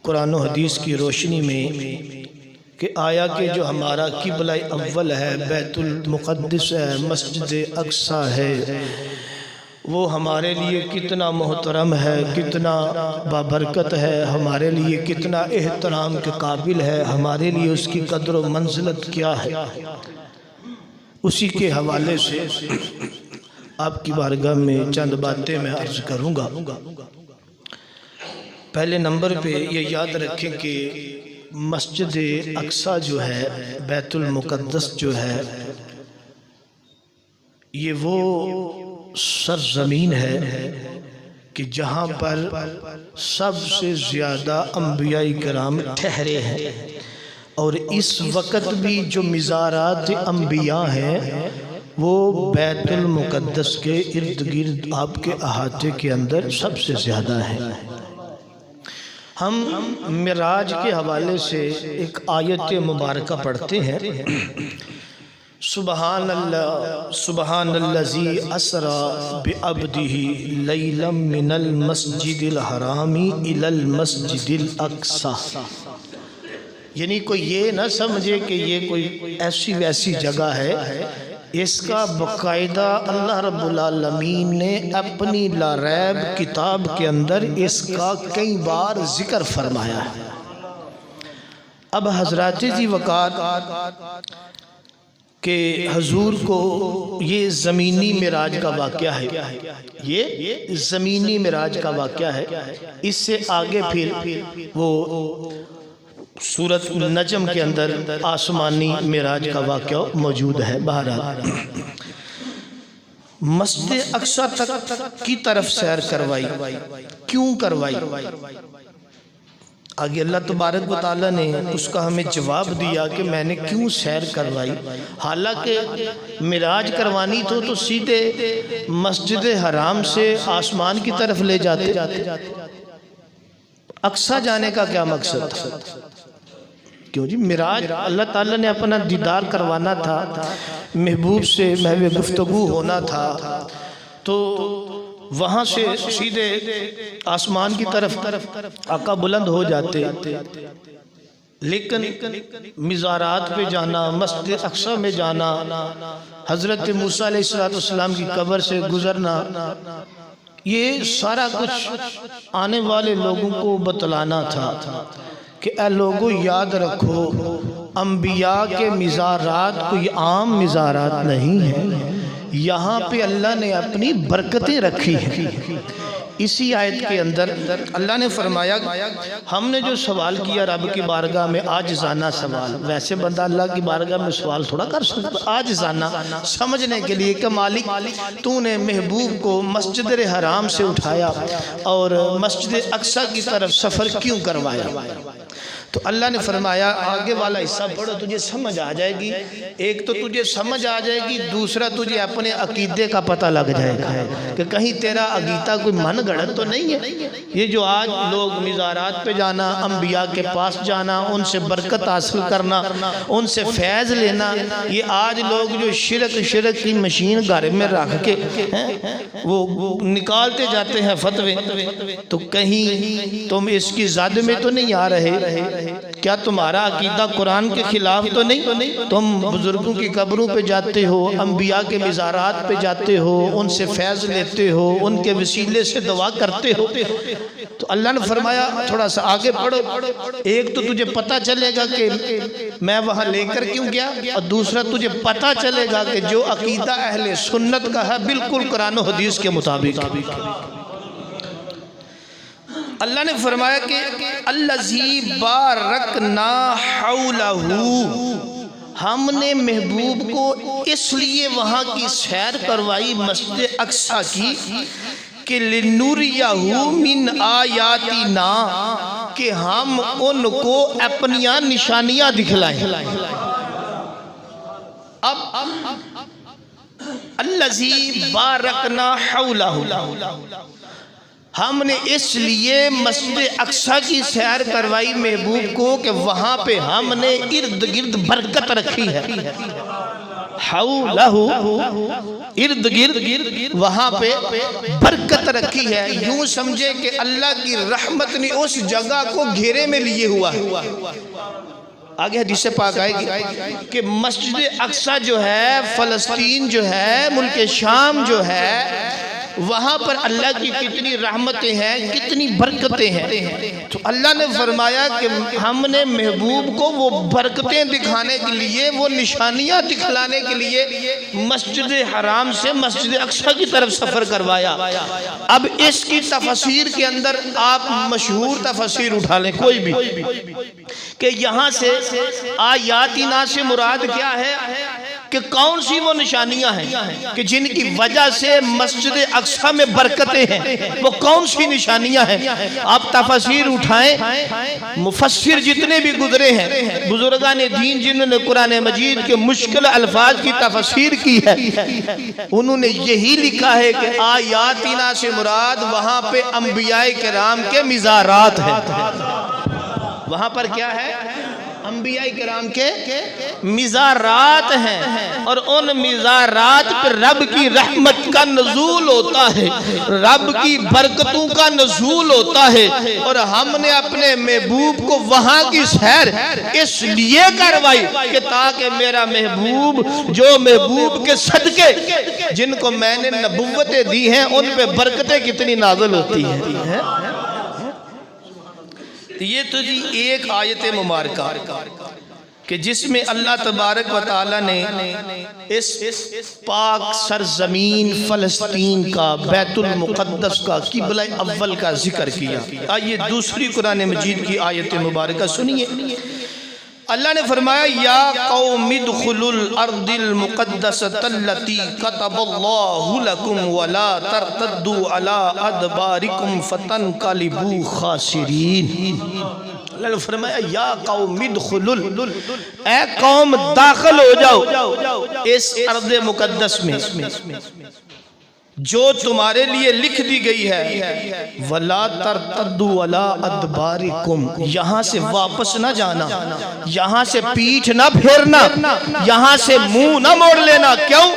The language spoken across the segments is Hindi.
कुरान और हदीस की रोशनी में कि आया कि जो हमारा किबला अव्वल है बैतुल मुक़द्दस है, मस्जिद अक्सा है, वो हमारे लिए कितना मोहतरम है, कितना बाबरकत है, हमारे लिए कितना एहतराम के काबिल है, हमारे लिए उसकी कदर व मंजिलत क्या है। उसी के हवाले से आपकी बारगाह में चंद बातें मैं अर्ज़ करूँगा। पहले नंबर पे ये याद रखें कि मस्जिद अक्सा जो है, बैतुल मुक़द्दस जो है, ये वो सरज़मीन है कि जहाँ पर सबसे ज़्यादा अंबियाई कराम ठहरे हैं। और इस वक़्त भी जो मिज़ारात अंबिया हैं वो बैतुल मुक़द्दस के इर्द गिर्द आपके अहाते के अंदर सबसे ज़्यादा है। हम मिराज के हवाले से एक आयत मुबारका पढ़ते हैं। सुबहानल्लाह सुबहानल्लज़ी असरा बिअब्दिही लैलम मिनल मस्जिदिल हरामी इलल मस्जिदिल अक्सा। यानी कोई ये ना समझे कि ये कोई ऐसी वैसी जगह है, इसका बाकायदा अल्लाह रब्बुल आलमीन ने अपनी लारैब किताब के अंदर इसका कई बार जिक्र फरमाया है। अब हज़रात जी वक़ात के हजूर को ये ज़मीनी मिराज का वाक़या है, ये ज़मीनी मिराज का वाक़या है। इससे आगे फिर वो सूरत नजम के अंदर आसमानी मिराज का वाक़या मौजूद है। बहरहाल मस्जिद अक्सा तक की तरफ सैर करवाई, क्यों करवाई? आगे अल्लाह तबारक व तआला ने उसका हमें जवाब दिया कि मैंने क्यों सैर करवाई। हालांकि मिराज करवानी तो सीधे मस्जिद हराम से आसमान की तरफ ले जाते, अक्सा जाने का क्या मकसद था? क्यों जी? मिराज अल्लाह ताला ने अपना दीदार करवाना था, महबूब से महवे गुफ्तगू होना था, तो वहाँ से सीधे आसमान की तरफ आका बुलंद हो जाते। लेकिन मिज़ारात पे जाना, मस्जिद अक्सा में जाना, हज़रत मूसा अलैहिस्सलाम की कब्र से गुज़रना, ये सारा कुछ आने वाले लोगों को बतलाना था कि ऐ लोगों याद रखो, अंबिया के मिज़ारात कोई आम मिज़ारात नहीं है, यहाँ पे अल्लाह ने अपनी बरकतें रखी हैं। इसी आयत के अंदर अल्लाह ने फरमाया, हमने जो सवाल किया रब की बारगाह में, आजिज़ाना सवाल, वैसे बंदा अल्लाह की बारगाह में सवाल थोड़ा कर सकता, आजिज़ाना समझने के लिए कि मालिक तूने महबूब को मस्जिद हराम से उठाया और मस्जिद अक्सा की तरफ सफ़र क्यों करवाया? तो अल्लाह ने फरमाया, आगे वाला हिस्सा पढ़ो, तुझे समझ आ जाएगी। एक तो तुझे समझ आ जाएगी, दूसरा तुझे अपने अकीदे का पता लग जाएगा कि कहीं तेरा अकीदा कोई मन गढ़ंत तो नहीं है। ये जो आज लोग मिज़ारात पे जाना, अंबिया के पास जाना, उनसे बरकत हासिल करना, उनसे फैज़ लेना, ये आज लोग जो शिरक की मशीन घर में रख के वो निकालते जाते हैं फतवे, तो कहीं तुम इसकी ज़द में तो नहीं आ रहे? क्या तुम्हारा अकीदा कुरान के खिलाफ तो नहीं? तुम बुजुर्गों की कब्रों पे जाते हो, अंबिया के मिज़ारात पे जाते हो, उनसे फैज़ लेते हो, उनके वसीले से दुआ करते हो। तो अल्लाह ने फरमाया थोड़ा सा आगे पढ़ो, एक तो तुझे पता चलेगा कि मैं वहाँ लेकर क्यों गया, और दूसरा तुझे पता चलेगा कि जो अकीदा अहले सुन्नत का है बिल्कुल कुरान और हदीस के मुताबिक। अल्लाह ने फरमाया कि अल्लज़ी बारकना हौलहू, हमने महबूब को इसलिए वहाँ की सैर करवाई मस्जिद अक्सा की कि लिनुरियहू मिन आयातिना, कि हम उनको अपनियां निशानियां दिखलाएं। अब अल्लज़ी बारकना हौलहू, हमने इसलिए मस्जिद अक्सा की सैर करवाई महबूब को कि वहाँ पे हमने इर्द गिर्द बरकत रखी है। हौलहु इर्द गिर्द वहां पे बरकत रखी है। यूं समझे कि अल्लाह की रहमत ने उस जगह को घेरे में लिए हुआ है। आगे हदीस पाक आएगी कि मस्जिद अक्सा जो है, फलस्तीन जो है, मुल्क शाम जो है, वहाँ पर अल्लाह की कितनी रहमतें हैं, कितनी बरकतें हैं। तो अल्लाह ने फरमाया कि हमने महबूब को वो बरकतें दिखाने के लिए, वो निशानियाँ दिखलाने के लिए मस्जिद हराम से मस्जिद अक्सा की तरफ सफ़र करवाया। अब इसकी तफसीर के अंदर आप मशहूर तफसीर उठा लें कोई भी, कि यहाँ से आयातिना से मुराद क्या है, कि कौन सी वो निशानियां हैं कि जिनकी वजह से मस्जिद अक्सा में बरकतें हैं, वो कौन सी निशानियां हैं। आप तफसीर उठाएं, मुफस्सिर जितने भी गुजरे हैं, बुजुर्गान दीन जिन्होंने कुरान मजीद के मुश्किल अल्फाज की तफसीर की है, उन्होंने यही लिखा है कि आयातिना से मुराद वहां पे अंबियाए किराम के मिज़ारात है। वहां पर क्या है, अंबियाए किराम के मिज़ारात हैं, और उन मिज़ारात पर रब की रहमत का नज़ूल होता है, रब की बरकतों का नज़ूल होता है। और हमने अपने महबूब को वहाँ की सैर इसलिए करवाई कि ताकि मेरा महबूब, जो महबूब के सदके जिनको मैंने नबुव्वतें दी हैं, उन पे बरकतें कितनी नाज़िल होती हैं। ये तो जी एक आयत मुबारका कि जिसमें अल्लाह तबारक व तआला ने इस पाक सरजमीन फ़लस्तीन का, बैतुल मुक़द्दस का, क़िबला अव्वल का जिक्र किया। आइए दूसरी कुरान मजीद की आयत मुबारका सुनिए। अल्लाह ने फरमाया, या कौम उद्खुलुल अर्दिल मुक़द्दसतल्लती कतबल्लाहु लकुम वला तर्तद्दू अला अदबारिकुम फतनक़लिबू खासिरीन। अल्लाह ने फरमाया, या कौम उद्खुलुल, ऐ कौम दाखिल हो जाओ इस अर्द मुक़द्दस में जो तुम्हारे लिए लिख दी गई है। वला तरतद्दू अला अदबारिकुम, यहाँ से वापस ना जाना, यहाँ से पीठ ना फेरना, यहाँ से मुंह ना मोड़ लेना। क्यों?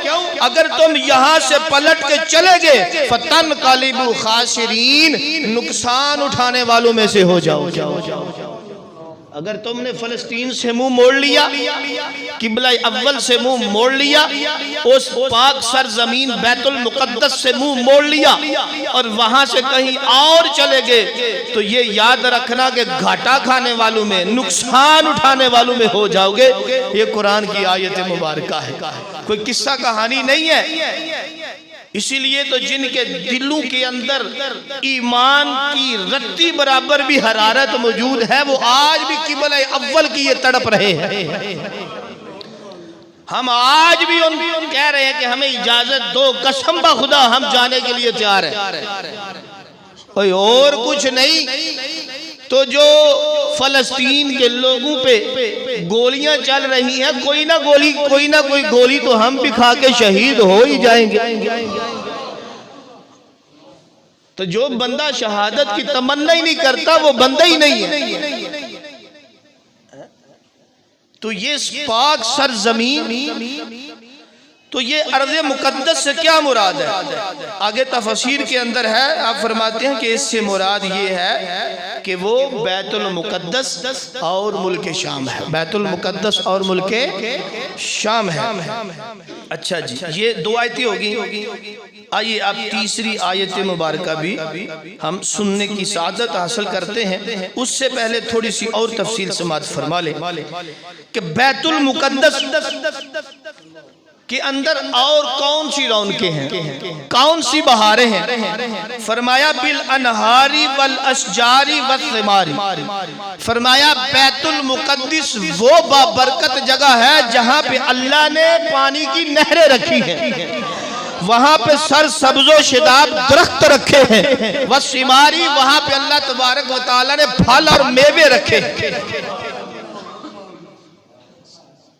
अगर तुम यहाँ से पलट के चले गए, फतनक़लिबू खासिरीन, नुकसान उठाने वालों में से हो जाओ। अगर तुमने फ़लस्तीन से मुंह मोड़ लिया, क़िबला अव्वल से मुंह मोड़ लिया, उस पाक सरजमीन बैतुल मुक़द्दस से मुंह मोड़ लिया और वहां से कहीं और चले गए, तो ये याद रखना कि घाटा खाने वालों में, नुकसान उठाने वालों में हो जाओगे। ये कुरान की आयत मुबारका है, कोई किस्सा कहानी नहीं है। इसीलिए तो जिनके दिलों के अंदर ईमान की रत्ती बराबर भी हरारत मौजूद है, वो आज भी क़िबला अव्वल की ये तड़प रहे हैं। हम आज भी उन कह रहे हैं कि हमें इजाजत दो, कसम बा खुदा हम जाने के लिए तैयार हैं, कोई और कुछ नहीं। तो जो फ़लस्तीन के लोगों पे गोलियां चल रही हैं, कोई ना कोई गोली तो हम भी खा के शहीद हो ही जाएंगे। तो जो बंदा शहादत की तमन्ना ही नहीं करता, वो बंदा ही नहीं है। तो ये पाक सरजमीन, तो ये अर्ज़ मुक़द्दस से क्या मुराद है? आगे तफसीर के अंदर है, आप फरमाते हैं कि इससे मुराद ये है कि वो बैतुल मुक़द्दस और मुल्क शाम है, बैतुल मुक़द्दस और मुल्क शाम है। अच्छा जी, ये दो आयतें होगी। आइए अब तीसरी आयत मुबारका भी हम सुनने की सादत हासिल करते हैं। उससे पहले थोड़ी सी और तफसील समात फरमा ले कि बैतुल मुक़द्दस के अंदर और कौन सी रौनकें हैं, कौन सी बहारें हैं। फरमाया बिल अनहारी वल अशजारी वस्सिमारी, फरमाया बैतुल मुक़द्दस वो बाबरकत जगह है जहां पे अल्लाह ने पानी की नहरें रखी हैं, वहां पे सर सब्जो शिदाब दरख्त रखे हैं। वस्सिमारी, वहां पे अल्लाह तबारक व तआला ने फल और मेवे रखे हैं।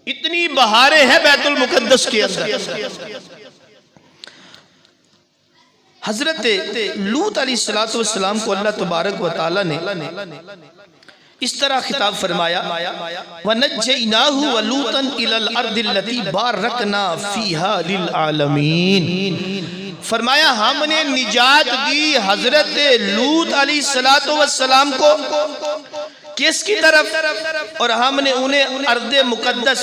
इतनी बहारें हैं बैतुल मुक़द्दस के अंदर। हजरत लूत अलैहिस्सलातु वस्सलाम को अल्लाह तबारक व तआला ने इस तरह खिताब फरमाया वनज्जैनाहु व लूतन इलल अर्दिल्लती बारकना फीहा लिल आलमीन। फरमाया हमने निजात दी हजरत लूत अलैहिस्सलातु वस्सलाम को किसकी तरफ, और हमने उन्हें अर्दे मुकद्दस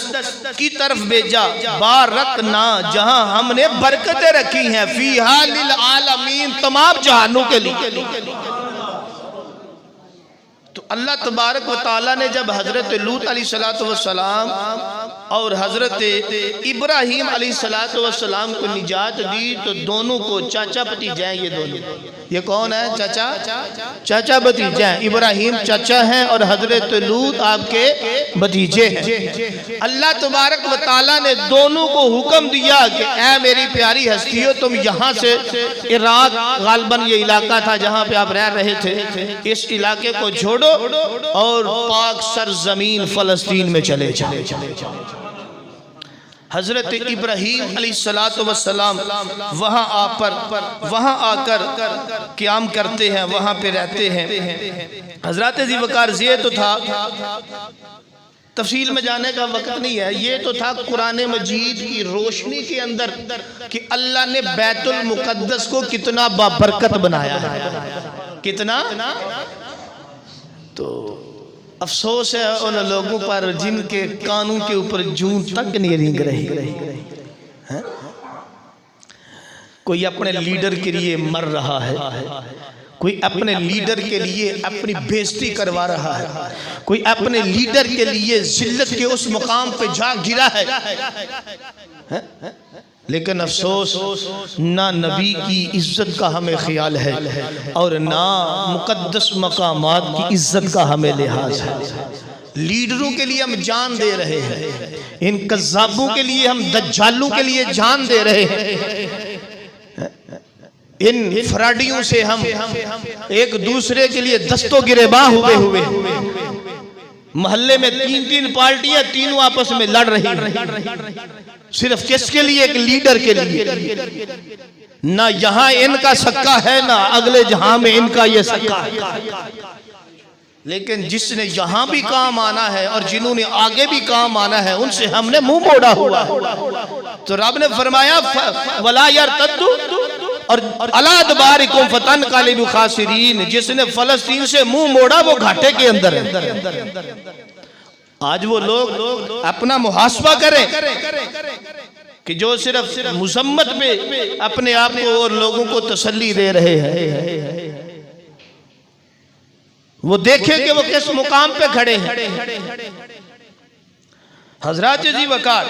की तरफ भेजा, बारकना जहां हमने बरकतें रखी हैं, फीहा लिल आलमीन तमाम जहानों के लिए। तो अल्लाह तबारक व तआला ने जब हजरत लूत अलैहिस्सलातु वस्सलाम और हजरत इब्राहीम अलैहिस्सलातु वस्सलाम को निजात दी तो दोनों को चाचा भतीजे हैं। ये दोनों, ये कौन है? चाचा भतीजे हैं। इब्राहीम चाचा हैं और हजरत लूत आपके भतीजे हैं। अल्लाह तबारक व तआला ने दोनों को हुक्म दिया कि ऐ मेरी प्यारी हस्तियों, तुम यहाँ से इराक गालबन ये इलाका था जहाँ पे आप रह रहे थे, इस इलाके को छोड़ो और पाक सरजमीन फलस्तीन में चले जाओ। हजरत इब्राहीम अलैहिस्सलातु वस्सलाम वहाँ आकर क़याम करते हैं, वहाँ पे रहते हैं। हजरत ज़ीवकार ये तो था, तफसील में जाने का वक्त नहीं है, ये तो था कुरान मजीद की रोशनी के अंदर कि अल्लाह ने बैतुल मुकद्दस को कितना बाबरकत बनाया है, कितना। तो अफसोस है उन लोगों पर जिनके कानों के ऊपर जूं तक नहीं रेंग रही है। कोई अपने लीडर के लिए मर रहा है, कोई अपने लीडर के लिए अपनी बेइज्जती करवा रहा है, कोई अपने लीडर के लिए जिल्लत के उस मुकाम पे जा गिरा है। लेकिन अफसोस ना नबी की इज्जत का हमें ख्याल है और ना मुकद्दस मकामात की इज्जत का हमें लिहाज है। लीडरों के लिए हम जान दे रहे हैं, इन कज़्ज़ाबों के लिए हम दज्जालों के लिए जान दे रहे हैं, इन फ्राडियों से हम एक दूसरे के लिए दस्तों गिरेबां हुए मोहल्ले में 3-3 पार्टियां, तीनों आपस में लड़ रही, सिर्फ किसके लिए? एक लीडर के लिए। ना यहां इनका सक्का है ना अगले जहां में इनका ये सक्का है। लेकिन जिसने यहां भी काम आना है और जिन्होंने आगे भी काम आना है उनसे हमने मुंह मोड़ा हुआ। तो रब ने फरमाया वला यरतद्दू और अलादबारिकुम फतन कालिबु खासिरीन, जिसने फलस्तीन से मुंह मोड़ा वो घाटे के अंदर है। आज वो लोग अपना मुहासबा करें कि जो सिर्फ मुसम्मत में अपने आप को और लोगों को तसल्ली दे रहे हैं, वो देखें कि वो किस मुकाम पे खड़े हैं। हजरत जी वकार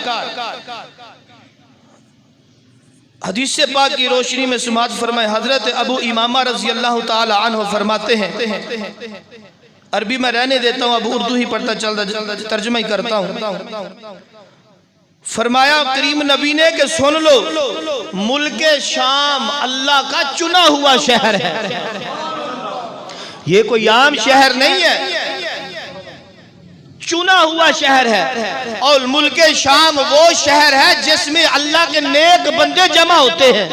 हदीस से पाक की रोशनी में समाअत फरमाए। हजरत अबू इमामा रज़ी अल्लाह ताला अन्हु फरमाते हैं, अरबी में रहने देता हूँ, अब उर्दू ही पढ़ता चलता तर्जुमा ही करता हूँ। फरमाया करीम नबी ने कि सुन लो, मुल्क शाम अल्लाह का चुना हुआ शहर है, ये कोई आम शहर नहीं है, चुना हुआ शहर है। और मुल्क शाम वो शहर है जिसमें अल्लाह के नेक बंदे जमा होते हैं,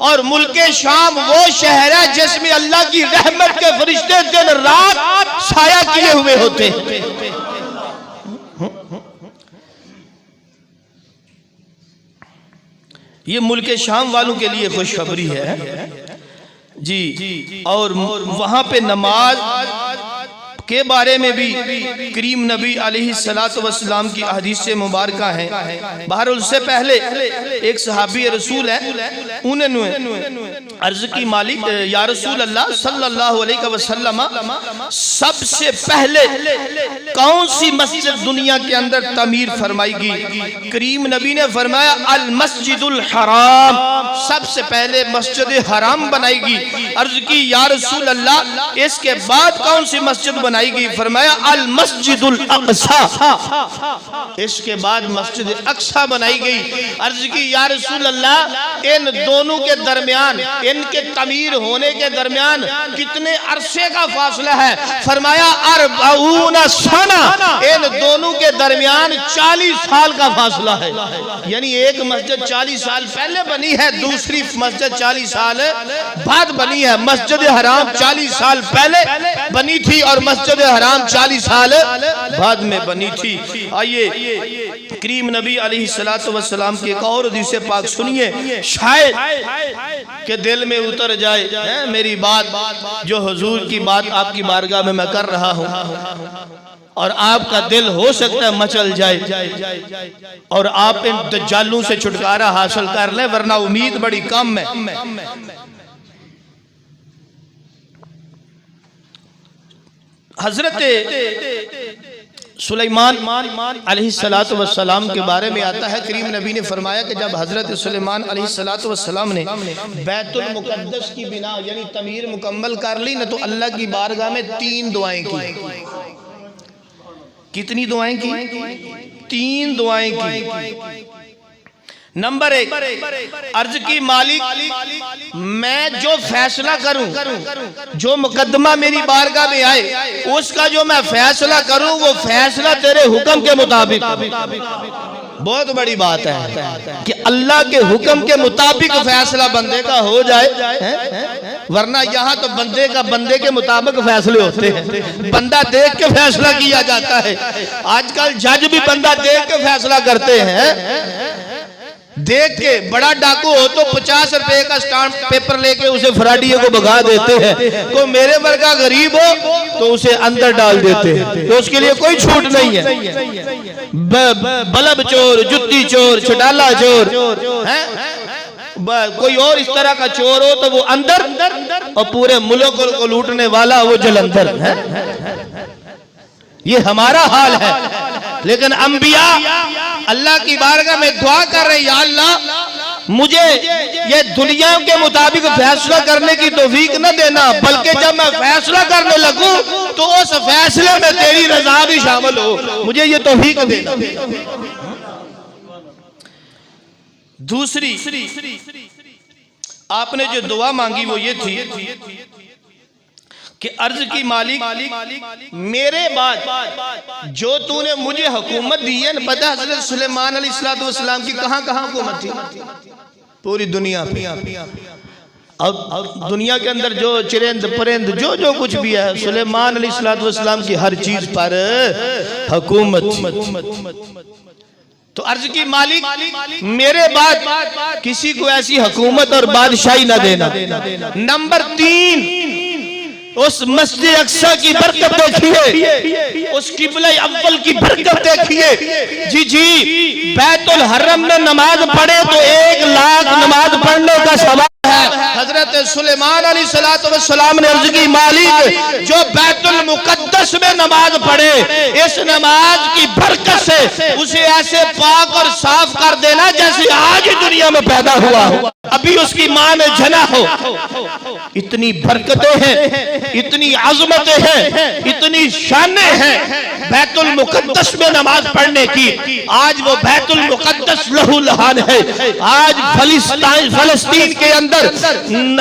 और मुल्क शाम वो शहर है जिसमें अल्लाह की रहमत के फरिश्ते दिन रात साया किए हुए होते हैं। ये मुल्क शाम वालों के लिए खुशखबरी है जी। और वहां पे नमाज के बारे में भी करीम नबी अलैहिस्सलातु वस्सलाम की हदीसें मुबारका हैं। बाहर उससे पहले एक सहाबी रसूल है, उन्होंने अर्ज की मालिक या रसूल अल्लाह सल्लल्लाहु अलैहि वसल्लम, सबसे पहले कौन सी मस्जिद दुनिया के अंदर तामीर फरमाएगी? करीम नबी ने फरमाया अल मस्जिदुल हराम, सबसे पहले मस्जिद हराम बनाएगी। अर्ज की या रसूल अल्लाह इसके बाद कौन सी मस्जिद बनाएगी? फरमाया अल मस्जिदुल अक्सा, इसके बाद मस्जिद अक्सा बनाई गई। अर्ज की या रसूल अल्लाह इन दोनों के दरमियान, इनके तमीर होने के दरमियान कितने अरसे का फासला है? फरमाया अरबऊन सना, इन दोनों के दरमियान 40 साल का फासला है। यानी एक मस्जिद 40 साल पहले बनी है, दूसरी मस्जिद 40 साल बाद बनी है। मस्जिद हराम 40 साल पहले बनी थी और मस्जिद मस्जिद हराम 40 साल बाद में बनी थी। आइए करीम नबी अलैहिस्सलातु वस्सलाम की एक और हदीस पाक सुनिए, शायद के दिल में उतर जाए है मेरी बात, जो हुजूर की बात आपकी बारगाह में मैं कर रहा हूँ, और आपका दिल हो सकता है मचल जाए और आप इन दज्जालों से छुटकारा हासिल कर ले, वरना उम्मीद बड़ी कम है। हजरत सुलेमान अलैहिस्सलातु वस्सलाम के बारे में आता है, करीम नबी ने फरमाया कि जब हजरत सुलेमान अलैहिस्सलातु वस्सलाम ने बैतुल मुकद्दस की बिना यानी तमीर मुकम्मल कर ली ना, तो अल्लाह की बारगाह में 3 दुआएं की। कितनी दुआएं की? 3 दुआएं की। नंबर 1, अर्ज की मालिक मैं जो फैसला करूं, जो मुकदमा मेरी बारगाह में आए, उसका जो मैं फैसला करूं वो फैसला तेरे हुक्म के मुताबिक। बहुत बड़ी बात है कि अल्लाह के हुक्म के मुताबिक फैसला बंदे का हो जाए, वरना यहाँ तो बंदे के मुताबिक फैसले होते हैं, बंदा देख के फैसला किया जाता है। आजकल जज भी बंदा देख के फैसला करते हैं, देख के बड़ा डाकू हो तो 50 रुपए का स्टाम्प पेपर लेके उसे फराडिये को भगा देते हैं, को मेरे वर्गा गरीब हो तो उसे अंदर डाल देते हैं, तो उसके लिए कोई छूट नहीं है। बलब चोर, जुत्ती चोर, छटाला चोर है, कोई और इस तरह का चोर हो तो वो अंदर, और पूरे मुल्क को लूटने वाला वो जलंधर है। ये हमारा हाल है। लेकिन अंबिया अल्लाह की बारगाह में दुआ कर रहे, या अल्लाह मुझे ये दुनिया के मुताबिक फैसला करने की तौफीक न देना, बल्कि जब मैं फैसला करने लगूं तो उस फैसले में तेरी रजा भी शामिल हो, मुझे ये तौफीक देना। दूसरी आपने जो दुआ मांगी वो ये थी कि अर्ज की मालिक मेरे बाद जो तूने मुझे हुकूमत दी है, पता है हज़रत सुलेमान अलैहिस्सलातु वस्सलाम की कहाँ कहाँ हुकूमत थी? पूरी दुनिया पे। अब दुनिया के अंदर जो चिरंद परिंद जो कुछ भी है, सुलेमान अलैहिस्सलातु वस्सलाम की हर चीज पर हुकूमत थी। तो अर्ज की मालिक मेरे बाद किसी को ऐसी हुकूमत और बादशाही न देना। नंबर 3, उस मस्जिद अक्सा की बरकत देखिए, उस किबला अव्वल की बरकत देखिए। जी बैतुल हरम में नमाज पढ़े तो 1 लाख नमाज पढ़ने का सवाब है। हजरत सुलेमान अलैहिस्सलातु वस्सलाम ने अर्ज की मालिक जो बैतुल मुकद्दस में नमाज पढ़े, इस नमाज की बरकत से उसे ऐसे पाक और साफ कर देना जैसे आज दुनिया में पैदा हुआ हो, अभी उसकी मां ने जना हो। इतनी बरकतें हैं, इतनी अजमतें हैं, इतनी शानें हैं बैतुल मुकद्दस में नमाज पढ़ने की। आज वो बैतुल मुकद्दस लहू लहान है। आज फलस्तीन के अंदर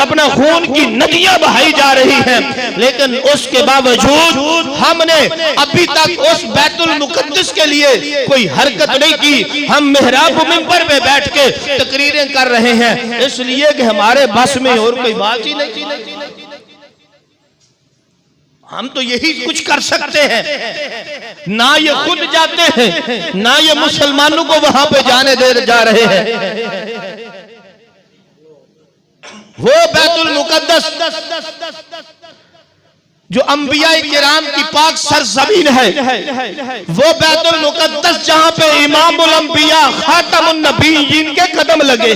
अपना खून की नदियां बहाई जा रही हैं, लेकिन उसके बावजूद हमने अभी तक उस बैतुल मुकद्दस के लिए कोई हरकत नहीं की। हम मेहराब मिंबर पे बैठ के तकरीरें कर रहे हैं, इसलिए कि हमारे बस में और कोई बात ही नहीं। हम तो यही कुछ कर सकते हैं, ना ये खुद जाते हैं, ना ये मुसलमानों को वहां पे जाने दे जा रहे हैं। वो बैतुल मुकद्दस जो अंबिया किराम की पाक सरजमीन है, वो बैतुल मुकद्दस जहां पे इमामुल अंबिया खातमुन नबीयीन के कदम लगे,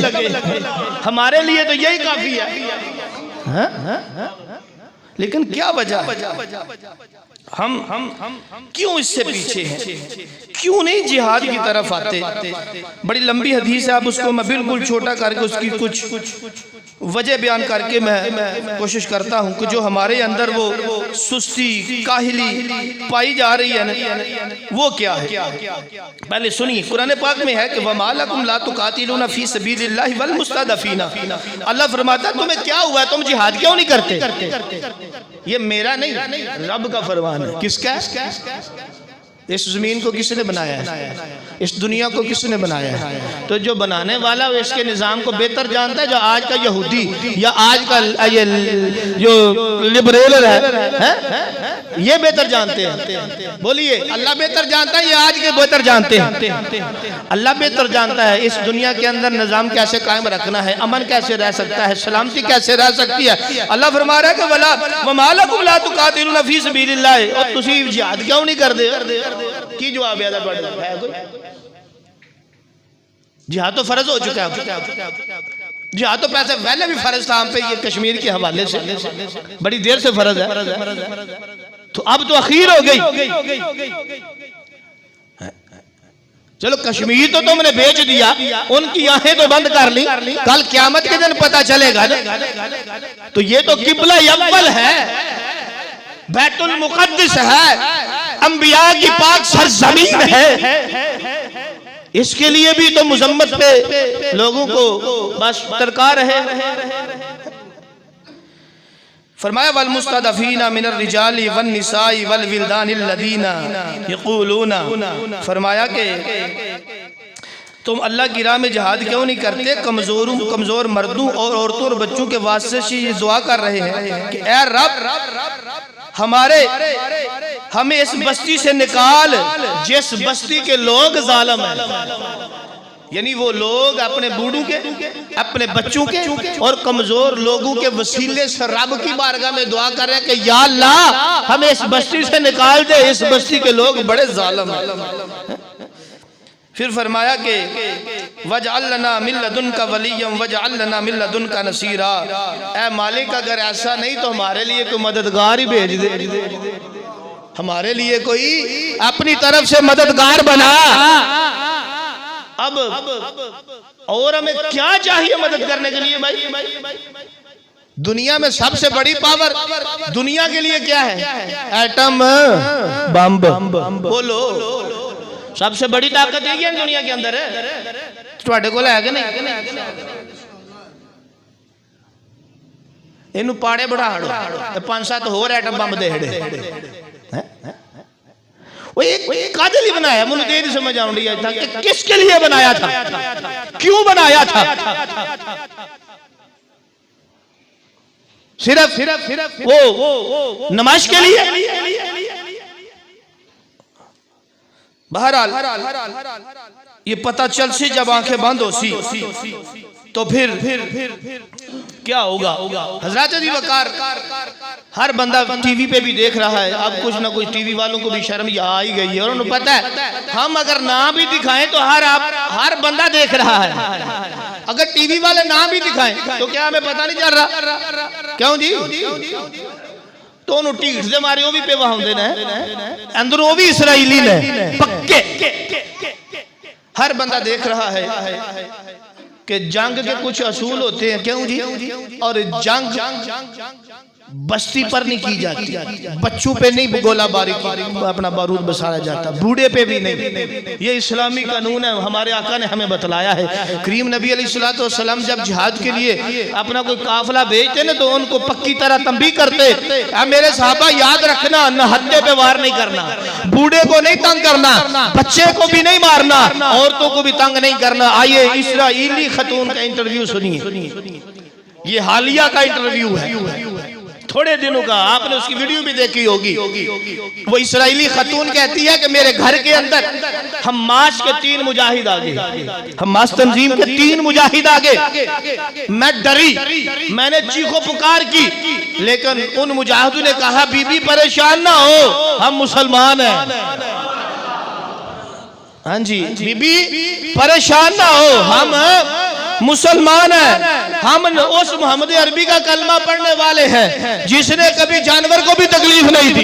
हमारे लिए तो यही काफी है। लेकिन क्या वजह, हम क्यों इससे पीछे हैं? क्यों नहीं जिहाद की तरफ आते? बड़ी लंबी हदीस है, आप उसको मैं बिल्कुल छोटा करके उसकी कुछ वजह बयान करके मैं कोशिश करता हूं कि जो हमारे अंदर वो सुस्ती काहिली पाई जा रही है ना, वो क्या है। पहले सुनिए, कुरान पाक में है कि वमा लकुम ला तुकातिलूना फी सबीलिल्लाहि वल मुस्तदफीना। अल्लाह फरमाता है तुम्हें क्या हुआ, तुम जिहाद क्यों नहीं करते? ये मेरा नहीं, रब का फरमान है। किसका? इस जमीन को किसने बनाया है? इस दुनिया को किसने बनाया है? तो जो बनाने वाला वो इसके निज़ाम को बेहतर जानता है जो आज का यहूदी या आज का ये जो लिबरल है ये बेहतर जानते हैं। बोलिए अल्लाह बेहतर जानता है या आज के बेहतर जानते हैं? अल्लाह बेहतर जानता है इस दुनिया के अंदर निज़ाम कैसे कायम रखना है, अमन कैसे रह सकता है, सलामती कैसे रह सकती है। अल्लाह फरमा रहा है कि वला वमालकुम ला तुकातिलूना फी सबीलिल्लाह, और तुसी जिहाद क्यों नहीं करदे? की जवाब है कोई? जिहाद तो फर्ज हो चुका है। जिहाद तो पैसे पहले भी फर्ज था हम पे, ये कश्मीर के हवाले से बड़ी देर से फर्ज है, तो अब तो अखीर हो गई। चलो कश्मीर तो तुमने बेच दिया, उनकी आंखें तो बंद कर ली, कल क़यामत के दिन पता चलेगा ना। तो ये तो किबला अव्वल है, बैतुल मुक़द्दस है, अंबिया की पाक सरजमीन है। इसके लिए भी तो मुजम्मत पे लोगों को बस दरकार है। फरमाया वल मुस्तदफीना मिनर रिजाली वन निसाई वल विल्दानिल लदीना यक़ूलूना, फरमाया कि तुम अल्लाह की राह में जिहाद क्यों नहीं करते? कमजोर मर्दों और औरतों और बच्चों के वास्ते से ये दुआ कर रहे हैं कि ऐ रब हमें इस बस्ती से निकाल जिस बस्ती के लोग जालिम हैं। यानी वो लोग अपने बूढ़ों के, अपने बच्चों के और कमजोर लोगों के वसीले से रब की बारगाह में दुआ कर रहे हैं कि या अल्लाह हमें इस बस्ती से निकाल दे, इस बस्ती के लोग बड़े जालिम हैं। फिर फरमाया कि वजअल लना मिन लदुनका वलिय्यम वजअल लना मिन लदुनका नसीरा, ऐ मालिक अगर ऐसा नहीं तो हमारे लिए कोई मददगार ही भेज दे, हमारे लिए कोई अपनी तरफ से मददगार बना। अब और हमें क्या चाहिए मदद करने के लिए भाई? दुनिया में सबसे बड़ी पावर दुनिया के लिए क्या है? Atom bomb. बोलो सबसे बड़ी ताकत यही है दुनिया के अंदर है। ਤੁਹਾਡੇ ਕੋਲ है कि नहीं? इनू पाड़े बढ़ा हड़ो 5-7 होर एटम बम दे हड़े वो एक कादे लिए बनाया, मुझे देर समझ आउंदी था कि किसके लिए बनाया था, क्यों बनाया था? सिर्फ वो नमाज के लिए। बहरहाल ये पता चल सी जब आंखें बंद हो सी तो फिर क्या होगा? हजरत जी वकार हर बंदा टीवी पे भी देख रहा है, अब कुछ ना कुछ टीवी वालों को भी शर्म आ ही गई है, और उन्हें पता है हम अगर ना भी दिखाएं तो हर बंदा देख रहा है। अगर टीवी वाले ना भी दिखाएं तो क्या हमें पता नहीं चल रहा? क्यों जी? तो उन्होंने टीठ से मारे वो भी पेवा होंगे ना, अंदर वो भी इसराइली ने पक्के। हर बंदा देख रहा है कि जंग के कुछ असूल होते हैं, क्यों जी? और जंग बस्ती पर नहीं की जाती, बच्चों पे नहीं गोलाबारी अपना बारूद बसाया जाता, बूढ़े पे भी नहीं। ये इस्लामी कानून है, हमारे आका ने हमें बतलाया है। करीम नबी अलैहिस्सलाम जब जिहाद के लिए अपना कोई काफिला भेजते ना तो उनको पक्की तरह तंबीह करते, अब मेरे साहबा याद रखना, न हत्थे पे वार नहीं करना, बूढ़े को नहीं तंग करना, बच्चे को भी नहीं मारना, औरतों को भी तंग नहीं करना। आइए इस्राइली खतून का इंटरव्यू सुनिए, ये हालिया का इंटरव्यू है थोड़े दिनों का, आपने उसकी वीडियो भी देखी होगी। वो इस्राइली खतून कहती है कि मेरे घर के अंदर हमास के 3 मुजाहिद आ गए, हमास तंजीम के 3 मुजाहिद आ गए। मैं डरी, मैंने चीखो पुकार की, लेकिन उन मुजाहिदों ने कहा बीबी परेशान ना हो, हम मुसलमान हैं। हाँ जी बीबी परेशान ना हो, हम मुसलमान हैं, हम उस मोहम्मद अरबी का कलमा पढ़ने वाले हैं जिसने कभी जानवर को भी तकलीफ नहीं दी।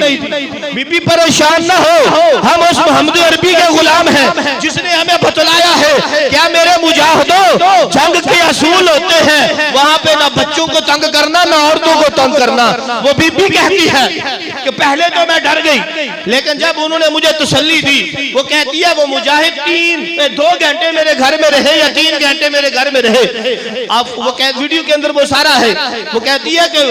बीबी परेशान ना हो, हम उस मोहम्मद अरबी के गुलाम हैं जिसने हमें बतलाया है क्या मेरे मुजाहिदों जंग के असूल होते हैं, वहां पे ना बच्चों को तंग करना ना औरतों को तंग करना। वो बीबी कहती है कि पहले तो मैं डर गई, लेकिन जब उन्होंने मुझे तसल्ली दी, वो कहती है वो मुजाहिद 2 घंटे मेरे घर में रहे या 3 घंटे मेरे घर में में रहे। आप वो वीडियो के अंदर वो सारा है, वो कहती है कि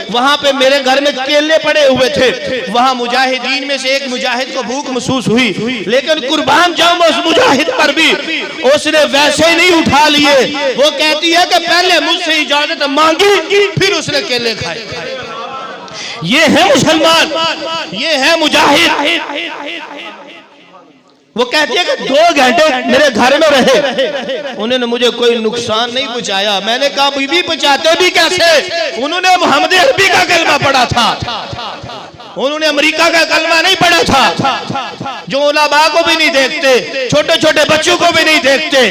वहां पे मेरे घर में केले पड़े हुए थे, वहां मुजाहिदीन में से एक मुजाहिद को भूख महसूस हुई, लेकिन कुर्बान जाऊं उस मुजाहिद पर भी, उसने वैसे ही नहीं उठा लिए। वो कहती है कि पहले मुझसे इजाजत मांगी फिर उसने केले खाए। ये है मुसलमान, ये है मुजाहिद। वो कहती है कि 2 घंटे मेरे घर में रहे, उन्होंने मुझे कोई नुकसान नहीं पहुंचाया। मैंने कहा बीबी पहुंचाते भी कैसे? उन्होंने मोहम्मद अरबी का कलमा पढ़ा था, उन्होंने अमेरिका का कलमा नहीं पढ़ा था, जो उलमा को भी नहीं देखते, छोटे छोटे बच्चों को भी नहीं देखते,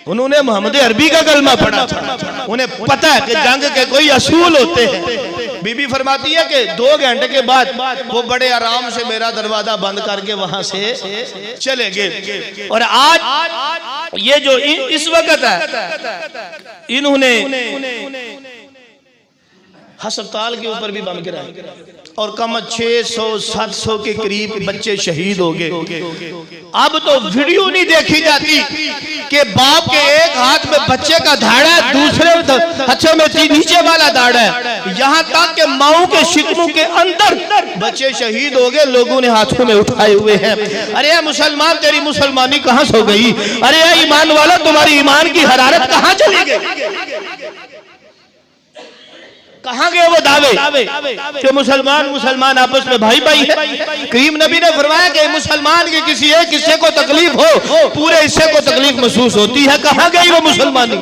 उन्होंने मोहम्मद अरबी का कलमा पढ़ा था। उन्हें पता है कि जंग के कोई असूल होते हैं। बीबी फरमाती है कि 2 घंटे के बाद वो बड़े आराम से मेरा दरवाजा बंद करके वहां से चले गए। और आज ये जो इस वक्त है, इन्होंने अस्पताल के ऊपर भी बम गिराया और कम 600-700 के करीब बच्चे शहीद हो गए। अब तो वीडियो नहीं देखी जाती कि बाप के एक हाथ में बच्चे का धाड़ा है, दूसरे हाथों में नीचे वाला धाड़ा है, यहाँ तक कि माओ के शिकमों के अंदर बच्चे शहीद हो गए, लोगों ने हाथों में उठाए हुए हैं। अरे मुसलमान, तेरी मुसलमानी कहाँ सो गई? अरे ईमान वाला, तुम्हारी ईमान की हरारत कहाँ चली गई? कहाँ गए वो दावे कि मुसलमान आपस में भाई भाई है? करीम नबी ने फरमाया कि मुसलमान के किसी एक हिस्से को तकलीफ हो, पूरे हिस्से को तकलीफ महसूस होती है। कहाँ गई वो मुसलमानी?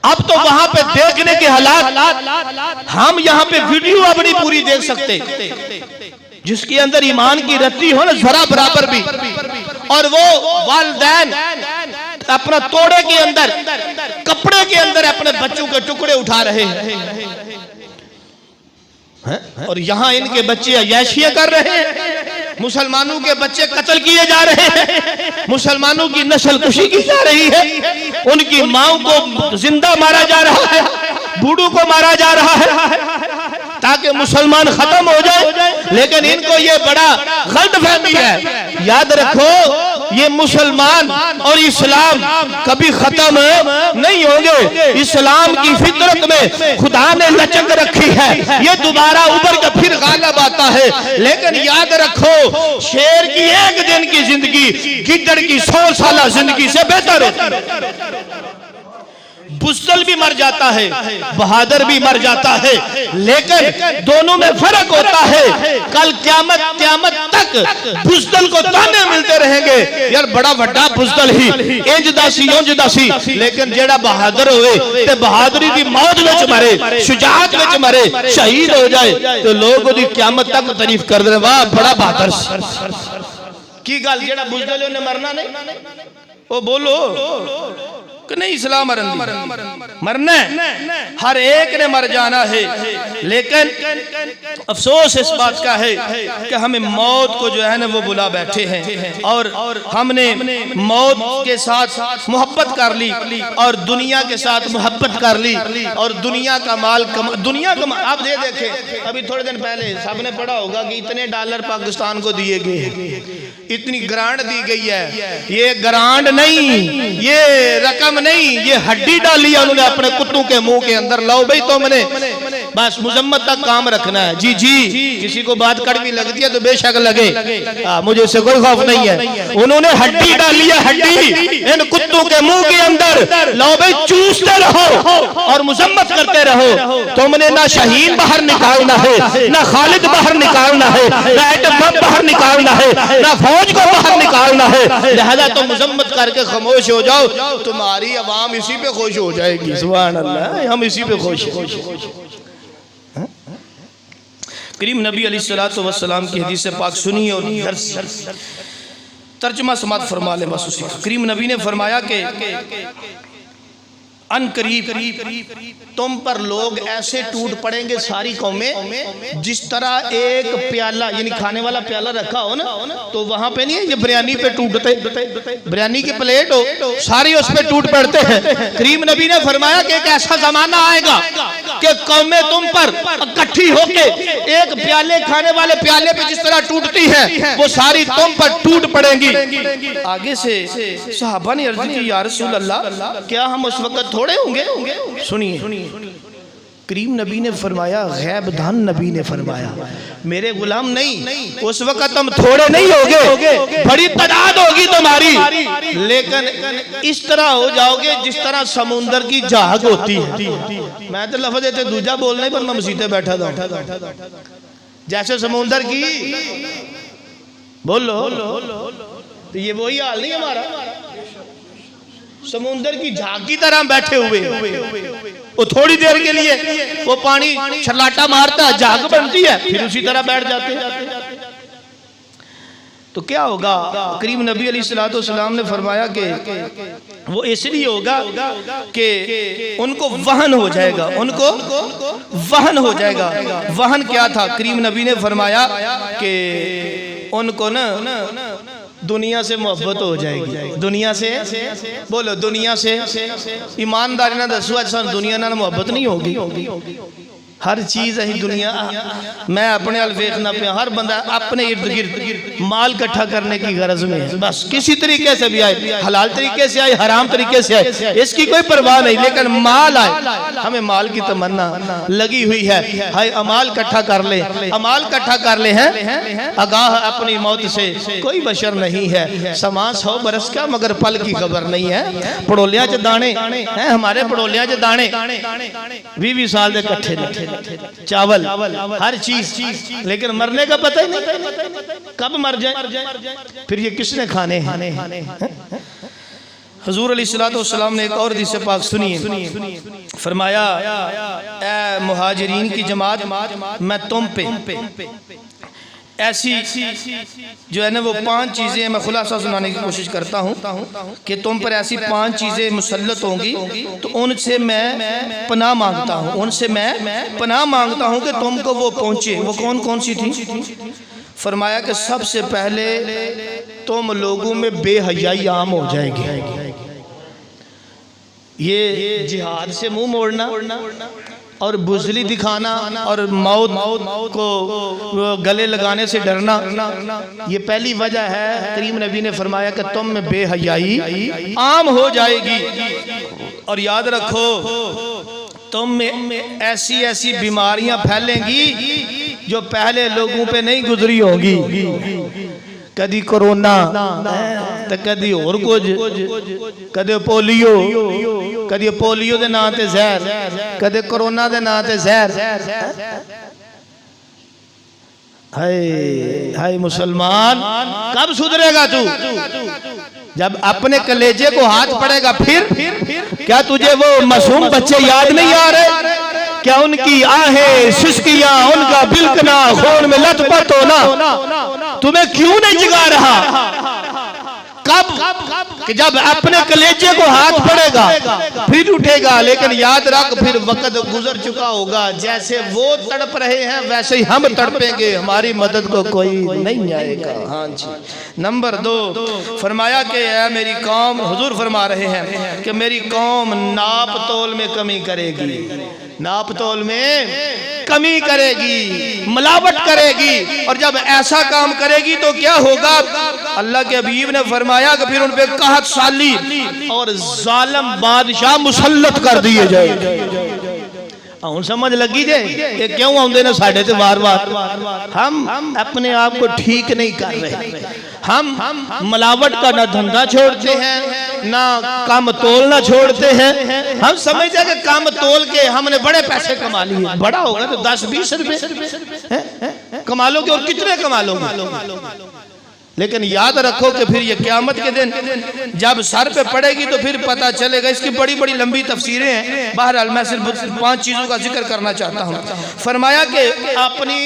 अब तो वहां पे देखने के हालात, हम यहाँ पे वीडियो अपनी पूरी देख सकते, जिसके अंदर ईमान की रत्ती हो ना जरा बराबर भी, और वो वालिदैन अपना तोड़े के अंदर, कपड़े के अंदर अपने बच्चों के टुकड़े उठा रहे हैं, और यहाँ इनके बच्चे अय्याशियां कर रहे हैं, मुसलमानों के बच्चे कत्ल किए जा रहे हैं, मुसलमानों की नस्ल कुशी की जा रही है, उनकी माओ को जिंदा मारा जा रहा है, बूढ़ों को मारा जा रहा है ताकि मुसलमान खत्म हो जाए। लेकिन इनको ये बड़ा गलतफहमी है। याद रखो, ये मुसलमान और इस्लाम कभी खत्म नहीं होंगे। इस्लाम की फितरत में खुदा ने लचक रखी है, ये दोबारा उभर कर फिर गालिब आता है। लेकिन याद रखो, शेर की 1 दिन की जिंदगी गिद्दड़ की 100 साल जिंदगी से बेहतर है। बुज़दिल भी मर जाता है, बहादुर भी मर जाता है, लेकिन दोनों में फर्क होता है। कल क़यामत तक बुज़दिल को ताने मिलते रहेंगे, यार बड़ा बड़ा बुज़दिल ही इंज दासी, लेकिन जेड़ा बहादुर होए ते बहादुरी दी मौत विच मरे, शुजाअत विच मरे, शहीद हो जाए तो लोग ओदी क़यामत तक तारीफ कर दे, वाह बड़ा बहादुर। की गल, जेड़ा बुज़दिल ने मरना नहीं, वो बोलो कि नहीं, इस्लाम मरना है, हर एक ने मर जाना है। लेकिन अफसोस इस बात का है कि हमें मौत को जो है ना वो बुला बैठे हैं, और हमने मौत के साथ मोहब्बत कर ली और दुनिया के साथ मोहब्बत कर ली, और दुनिया का माल आप देखें, अभी थोड़े दिन पहले सबने पढ़ा होगा कि इतने डॉलर पाकिस्तान को दिए गए, इतनी ग्रांट दी गई है। ये ग्रांट नहीं, ये रकम नहीं, ये हड्डी डाली है उन्होंने अपने कुत्तों के मुंह के अंदर। लो भाई तुमने बस मुजम्मत तक काम रखना है। जी किसी को बात कड़वी लगती है तो बेशक लगे, मुझे इससे कोई खौफ नहीं है। उन्होंने हड्डी डाली है, हड्डी इन कुत्तों के मुंह के अंदर। लो भाई चूसते रहो और मुजम्मत करते रहो। तुमने ना शाहीन बाहर निकालना है, ना खालिद बाहर निकालना है, ना एटम बम बाहर निकालना है, ना फौज को बाहर निकालना है। लिहाजा तुम मुजम्मत करके खामोश हो जाओ, तुम्हारी आवाम इसी पे खुश हो जाएगी। सुभान अल्लाह, हम इसी पे खुश हैं। करीम नबी अलैहिस्सलातु वस्सलाम की हदीस पाक सुनी और तर्जुमा समात फरमा ले। बस उसी करीम नबी ने फरमाया कि अनकरीब तुम पर लोग ऐसे टूट पड़ेंगे सारी कौमें, जिस तरह एक प्याला यानी खाने वाला प्याला रखा हो ना, तो वहां पे नहीं है ये बिरयानी पे टूटते, बिरयानी की प्लेट हो सारी उस पे टूट पड़ते हैं। करीम नबी ने फरमाया कि एक ऐसा जमाना आएगा कि कौमें तुम पर इकट्ठी होके एक प्याले खाने वाले प्याले पे जिस तरह टूटती है वो सारी तुम पर टूट पड़ेंगी। आगे से सहाबा ने अर्ज की, या रसूल अल्लाह, क्या हम उस वक्त थोड़े होंगे? सुनिए, करीम नबी ने फरमाया, गैब दान नबी ने फरमाया, मेरे गुलाम नहीं, उस वक्त हम थोड़े नहीं होगे, बड़ी तादाद होगी तुम्हारी, लेकिन इस तरह हो जाओगे जिस तरह समुंदर की जहाज होती है। मैं तो लफ्ज़ थे दूजा बोलने पर मैं मसीते बैठा था, जैसे समुंदर की, बोलो तो ये वही हाल नहीं हमारा, समुंदर की झाग की तरह बैठे हुए, वो थोड़ी देर के लिए वो पानी छलाटा मारता है, झाग बनती है, फिर उसी तरह बैठ जाते हैं। तो क्या होगा? करीम नबी अलैहिस्सलाम ने फरमाया कि वो इसलिए होगा कि उनको वहन हो जाएगा, उनको वहन हो जाएगा। वहन क्या था? करीम नबी ने फरमाया कि उनको ना दुनिया से मोहब्बत हो जाएगी। दुनिया से, बोलो दुनिया से, ईमानदारी ना दसो अच्छा दुनिया ना मोहब्बत नहीं होगी। हर चीज़ है दुनिया, मैं अपने अल देखना पे, हर बंदा अपने इर्द गिर्द माल इकट्ठा करने की गरज में है, बस किसी तरीके से भी आए, हलाल तरीके से आए, हराम तरीके से आए, इसकी कोई परवाह नहीं, लेकिन माल आए, हमें माल की तमन्ना लगी हुई है। हाय अमाल इकट्ठा कर ले, अमाल इकट्ठा कर ले हैं, आगाह अपनी मौत से कोई बशर नहीं है। समा 100 बरस का मगर पल की खबर नहीं है। पड़ोलियां च दाने हैं, हमारे पड़ोलियां च दाने 20 साल के इकट्ठे चावल हर चीज, लेकिन मरने का पता ही नहीं कब मर जाए, फिर ये किसने खाने हैं? हुजूर अलैहिस्सलाम ने एक और हदीस पाक सुनिए, फरमाया, ए मुहाजिरीन की जमात, मैं तुम पे ऐसी जो है ना वो 5 चीज़ें, मैं खुलासा सुनाने की कोशिश करता हूँ कि तुम पर ऐसी 5 चीज़ें मुसल्लत होंगी, तो उनसे मैं पनाह मांगता हूँ, उनसे मैं पनाह मांगता हूँ कि तुमको वो पहुँचे। वो कौन कौन सी थी? फरमाया कि सबसे पहले तुम लोगों में बेहयाई आम हो जाएगी। ये जिहाद से मुंह मोड़ना और बुज़ली दिखाना और मौत को गले लगाने से डरना, ये पहली वजह है। करीम नबी ने फरमाया कि तुम में बेहयाई आम हो जाएगी। और याद रखो, तुम में ऐसी ऐसी बीमारियां फैलेंगी जो पहले लोगों पे नहीं गुजरी होगी। कदी कोरोना तो कदी और कुछ, कदे पोलियो, कदी पोलियो के नाम ते जहर, कदे कोरोना के नाम ते जहर। हाय हाय मुसलमान, कब सुधरेगा तू? जब अपने कलेजे को हाथ पड़ेगा। फिर क्या तुझे वो मासूम बच्चे याद नहीं आ रहे? क्या उनकी आहें सुस्कियां, उनका बिलकना, खून में लथपथ होना तुम्हें क्यों नहीं जगा रहा? कब? कि जब अपने कलेजे को हाथ पड़ेगा फिर उठेगा। लेकिन याद रख, फिर वक्त गुजर चुका होगा। जैसे वो तड़प रहे हैं वैसे ही हम तड़पेंगे, हमारी मदद को कोई नहीं आएगा। हाँ जी। नंबर 2 फरमाया कि ऐ मेरी कौम, हुजूर फरमा रहे हैं कि मेरी कौम नाप तोल में कमी करेगी, नाप तोल में कमी करेगी, मिलावट करेगी। और जब ऐसा काम करेगी तो क्या होगा? अल्लाह के हबीब ने फरमाया कि फिर उन पे कहत साली और जालिम बादशाह मुसल्लत कर दिए जाए। हूँ समझ लगी जे ये क्यों आते ने साढ़े ते बार बार? हम अपने आप को ठीक नहीं कर रहे। हम मिलावट का ना धंधा छोड़ते हैं, ना काम तोलना छोड़ते हैं। हम समझते हैं कि काम तोल के हमने बड़े पैसे कमा लिए। बड़ा होगा तो 10-20 रुपए कमा लोगे, और कितने कमा लोगे? लेकिन याद रखो कि फिर ये क़यामत के दिन जब सर पे पड़ेगी तो फिर पता चलेगा। इसकी बड़ी बड़ी लंबी तफसीरें हैं, बहरहाल मैं सिर्फ 5 चीज़ों का जिक्र करना चाहता हूँ। फरमाया कि अपनी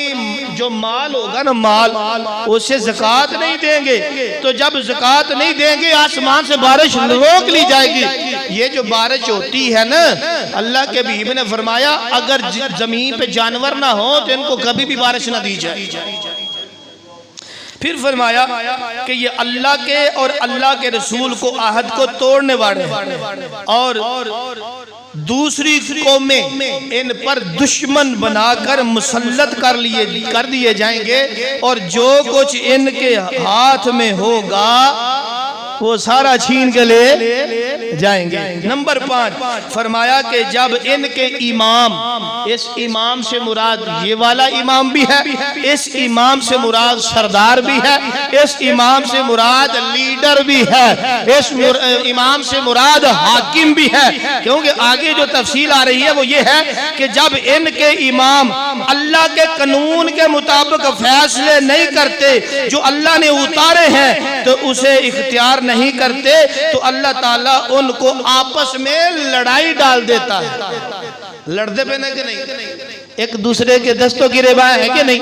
जो माल होगा ना, माल उससे ज़कात नहीं देंगे, तो जब ज़कात नहीं देंगे आसमान से बारिश रोक ली जाएगी। ये जो बारिश होती है ना, अल्लाह के हबीब ने फरमाया अगर जमीन पे जानवर ना हो तो इनको कभी भी बारिश ना दी जाए। फिर फरमाया कि ये अल्लाह के और अल्लाह के रसूल को आहद को तोड़ने वाले और दूसरी कौमें इन पर दुश्मन बनाकर मुसल्लत कर दिए जाएंगे और जो कुछ इनके हाथ में होगा वो सारा छीन के ले जाएंगे। नंबर 5 फरमाया कि जब इनके इमाम, इस इमाम से मुराद ये वाला इमाम भी है, इस इमाम से मुराद सरदार भी है, इस इमाम से मुराद लीडर भी है, इस इमाम से मुराद हाकिम भी है, क्योंकि आगे जो तफसील आ रही है वो ये है कि जब इनके इमाम अल्लाह के कानून के मुताबिक फैसले नहीं करते जो अल्लाह ने उतारे हैं तो उसे इख्तियार नहीं करते तो अल्लाह ताला उनको आपस में लड़ाई डाल देता है। लड़ते पे ना कि नहीं, एक दूसरे के दस्तों गिरेबान है कि नहीं,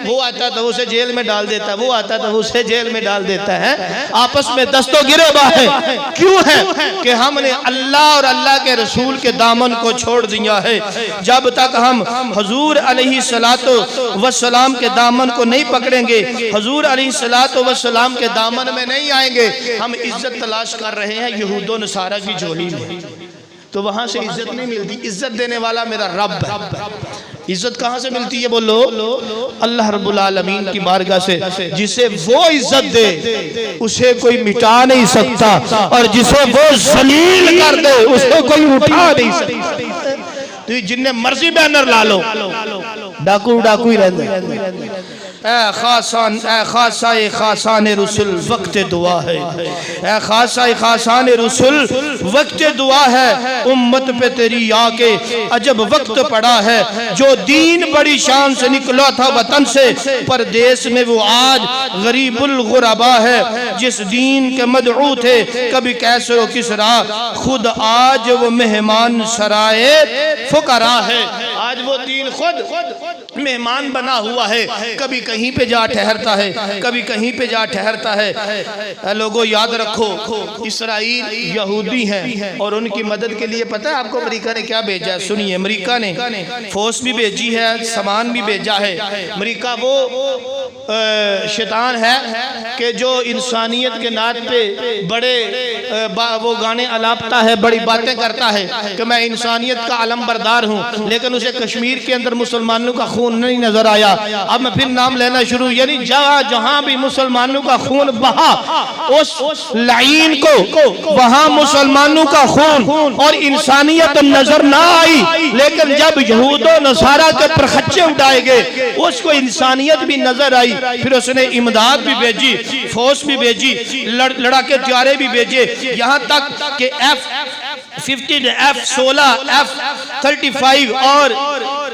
वो आता तो उसे जेल में डाल देता है, वो आता तो उसे जेल में डाल देता है, आपस में दस्तों गिरेबान है। क्यों है कि हमने अल्लाह और अल्लाह के रसूल के दामन को छोड़ दिया है। जब तक हम हुजूर अलैहिस्सलातो वस्सलाम के दामन को नहीं पकड़ेंगे, हुजूर अलैहिस्सलातो वस्सलाम के दामन में नहीं आएंगे, हम इज्जत तलाश कर रहे हैं यहूदो नसारा की झोली में, तो वहां से इज्जत नहीं मिलती। इज्जत देने वाला मेरा रब है। इज्जत कहाँ से मिलती है बोलो? अल्लाह रब्बुल आलमीन की बारगाह से। जिसे वो इज्जत दे उसे कोई मिटा नहीं सकता और जिसे वो जलील कर दे उसे कोई उठा नहीं सकता। तो जिन्ने मर्जी बैनर ला लो, डाकू डाकू ही रहते। खासान रसूल वक्त दुआ है, खासान रसूल वक्त दुआ है, उम्मत पे तेरी आके अजब वक्त पड़ा है। जो दीन बड़ी शान से निकला था वतन से, परदेश में वो आज गरीबुल गुरबा है। जिस दीन के मदऊ थे कभी कैसरो किसरा, खुद आज वो मेहमान सराय फुकरा है। आज वो दीन खुद मेहमान बना हुआ है, कभी कहीं पे जा ठहरता है, कभी कहीं पे जा ठहरता है। लोगों याद रखो, इसराइल यहूदी हैं और उनकी मदद के लिए पता है आपको अमेरिका ने क्या भेजा है? सुनिए, अमेरिका ने फौज भी भेजी है, सामान भी भेजा है। अमेरिका वो शैतान है कि जो इंसानियत के नात पे बड़े वो गाने अलापता है, बड़ी बातें करता है कि मैं इंसानियत का अलम बरदार हूँ, लेकिन उसे कश्मीर के अंदर मुसलमानों का खून नहीं नजर आया। अब मैं फिर नाम लेना शुरू, यानी जहाँ जहाँ भी मुसलमानों का खून बहा उस लाइन को वहाँ मुसलमानों का खून और इंसानियत नजर ना आई। लेकिन जब यहूदो नसारा के परखच्चे उठाए गए उसको इंसानियत भी नजर आई। फिर उसने इमदाद भी भेजी, फौज भी भेजी, लड़ाके हथियारे भी भेजे, यहाँ तक कि F-15, F-16, F-35 और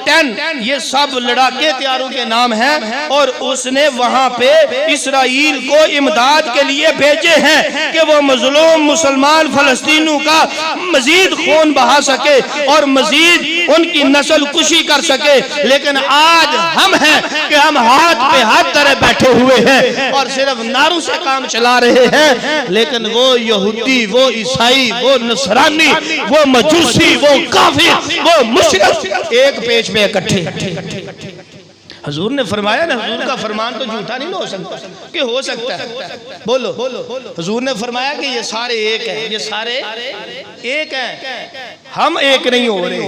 10 ये सब लड़ाके हथियारों के नाम हैं। और उसने वहां पे इसराइल को इमदाद के लिए भेजे हैं कि वो मजलूम मुसलमान फलस्तीनों का मजीद खून बहा सके और मजीद उनकी नस्ल कुशी कर सके। लेकिन आज हम हैं कि हम हाथ पे हाथ तरह बैठे हुए हैं और सिर्फ नारों से काम चला रहे हैं। लेकिन वो यहूदी, वो ईसाई, वो नसरानी, वो मजूसी, वो काफिर, वो मुशरिक एक पेज पे इकट्ठे। हुजूर ने फरमाया ना, हुजूर का फरमान तो झूठा नहीं हो सकता कि हो सकता है। बोलो, हुजूर ने फरमाया कि ये सारे एक हैं, ये सारे एक हैं। हम एक नहीं हो रहे,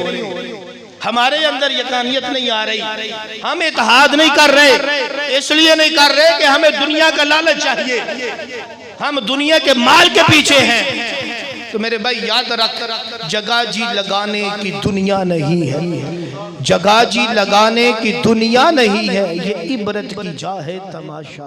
हमारे अंदर यकानियत नहीं आ रही, हम इत्तेहाद नहीं कर रहे। इसलिए नहीं कर रहे कि हमें दुनिया का लालच चाहिए, हम दुनिया के माल के पीछे हैं। तो मेरे भाई याद रख, जगह जी लगाने की दुनिया नहीं है, जगह जी लगाने की दुनिया नहीं है, ये इबरत की जा है तमाशा।